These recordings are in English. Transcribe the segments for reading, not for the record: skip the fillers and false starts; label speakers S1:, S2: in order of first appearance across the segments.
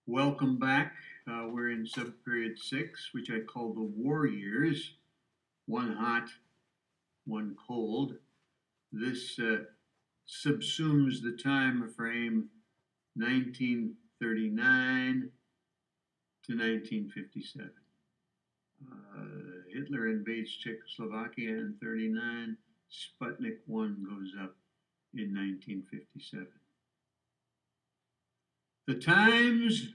S1: Welcome back. We're in subperiod 6, which I call the war years, one hot, one cold. This subsumes the time frame 1939 to 1957. Hitler invades Czechoslovakia in 39. Sputnik 1 goes up in 1957. The times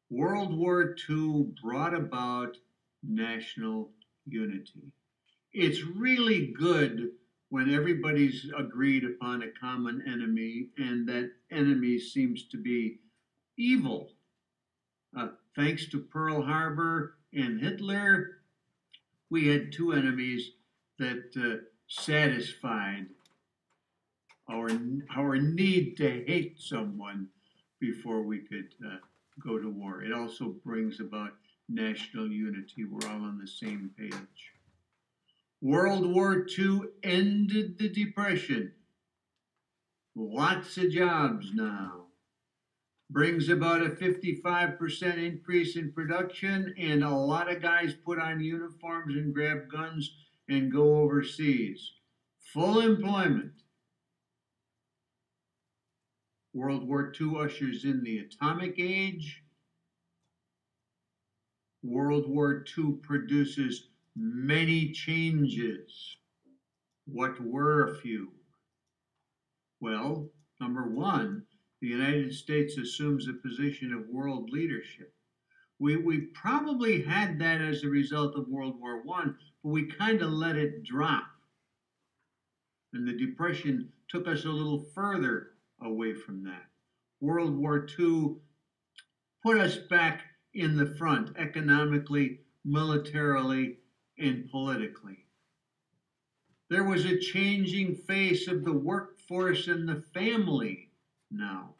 S1: World War II brought about national unity. It's really good when everybody's agreed upon a common enemy and that enemy seems to be evil. Thanks to Pearl Harbor and Hitler, we had two enemies that satisfied our, our need to hate someone before we could go to war. It also brings about national unity. We're all on the same page. World War II ended the Depression. Lots of jobs now. Brings about a 55% increase in production, and a lot of guys put on uniforms and grab guns and go overseas. Full employment. World War II ushers in the atomic age. World War II produces many changes. What were a few? Well, number one, the United States assumes a position of world leadership. We probably had that as a result of World War I, but we kind of let it drop. And the Depression took us a little further away from that. World War II put us back in the front economically, militarily, and politically. There was a changing face of the workforce and the family now.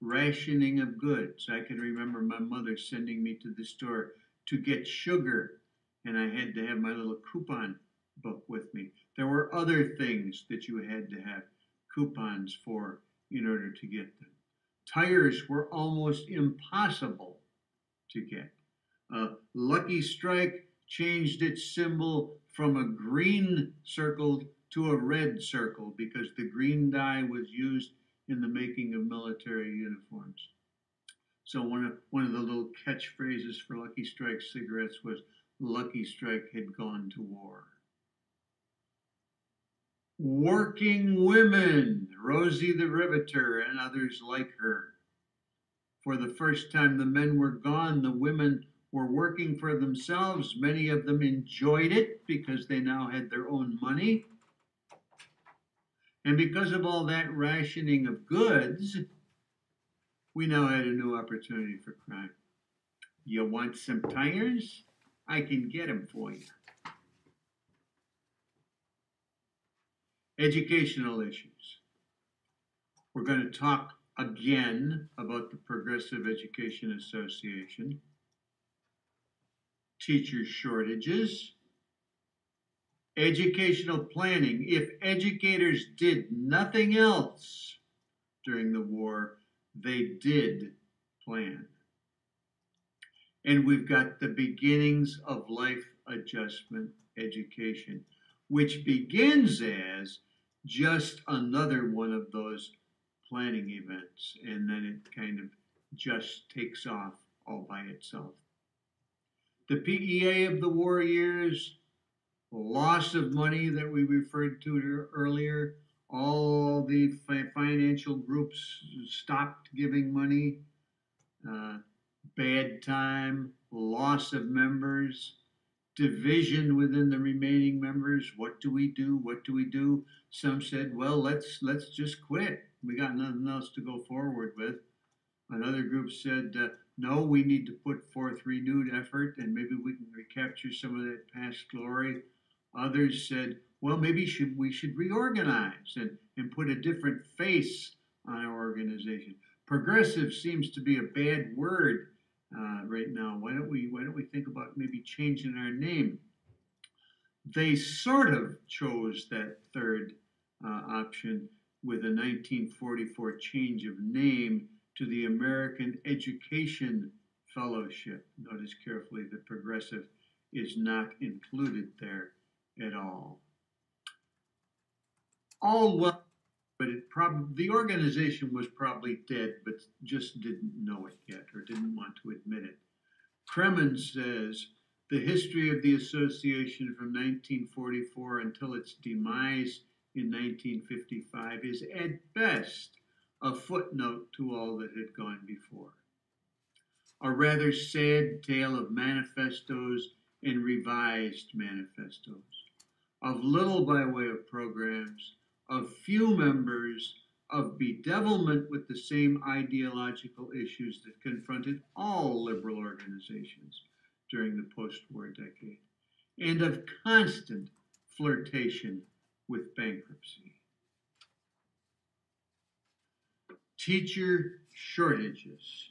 S1: Rationing of goods. I can remember my mother sending me to the store to get sugar, and I had to have my little coupon book with me. There were other things that you had to have coupons for in order to get them. Tires were almost impossible to get. Lucky Strike changed its symbol from a green circle to a red circle because the green dye was used in the making of military uniforms. So one of the little catchphrases for Lucky Strike cigarettes was Lucky Strike had gone to war. Working women, Rosie the Riveter and others like her. For the first time the men were gone, the women were working for themselves. Many of them enjoyed it because they now had their own money. And because of all that rationing of goods, we now had a new opportunity for crime. You want some tires? I can get them for you. Educational issues. We're going to talk again about the Progressive Education Association, teacher shortages, educational planning. If educators did nothing else during the war, they did plan. And we've got the beginnings of life adjustment education, which begins as just another one of those planning events, and then it kind of just takes off all by itself. The PEA of the war years, loss of money that we referred to earlier, all the financial groups stopped giving money, bad time, loss of members, division within the remaining members. What do we do? What do we do? Some said, well, let's just quit. We got nothing else to go forward with. Another group said, no, we need to put forth renewed effort and maybe we can recapture some of that past glory. Others said, well, maybe we should reorganize and put a different face on our organization. Progressive seems to be a bad word right now. Why don't we think about maybe changing our name? They sort of chose that third option with a 1944 change of name to the American Education Fellowship. Notice carefully that progressive is not included there at all. All well, but the organization was probably dead, but just didn't know it yet or didn't want to admit it. Kremen says the history of the association from 1944 until its demise in 1955 is at best a footnote to all that had gone before. A rather sad tale of manifestos and revised manifestos, of little by way of programs, of few members, of bedevilment with the same ideological issues that confronted all liberal organizations during the post-war decade, and of constant flirtation with bankruptcy. Teacher shortages.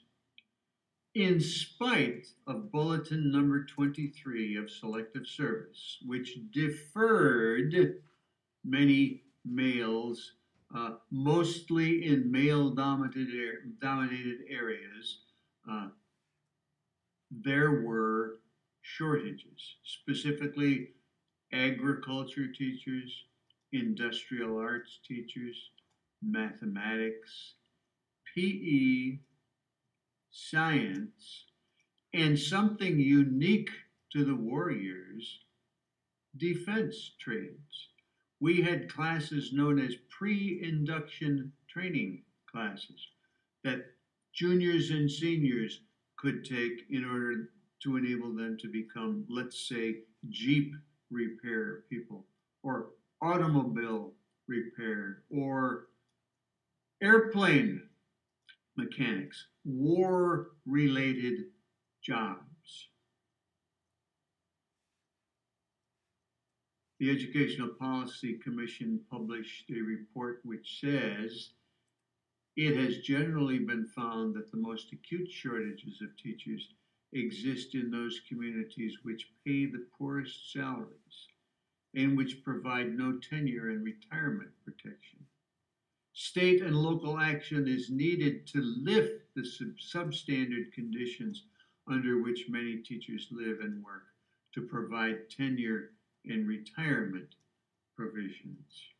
S1: In spite of Bulletin number 23 of Selective Service, which deferred many males, mostly in male-dominated areas, there were shortages, specifically agriculture teachers, industrial arts teachers, mathematics, PE, science, and something unique to the war years, defense trades. We had classes known as pre-induction training classes that juniors and seniors could take in order to enable them to become, let's say, Jeep repair people, or automobile repair, or airplane mechanics, war-related jobs. The Educational Policy Commission published a report which says it has generally been found that the most acute shortages of teachers exist in those communities which pay the poorest salaries and which provide no tenure and retirement protection. State and local action is needed to lift the substandard conditions under which many teachers live and work, to provide tenure and retirement provisions.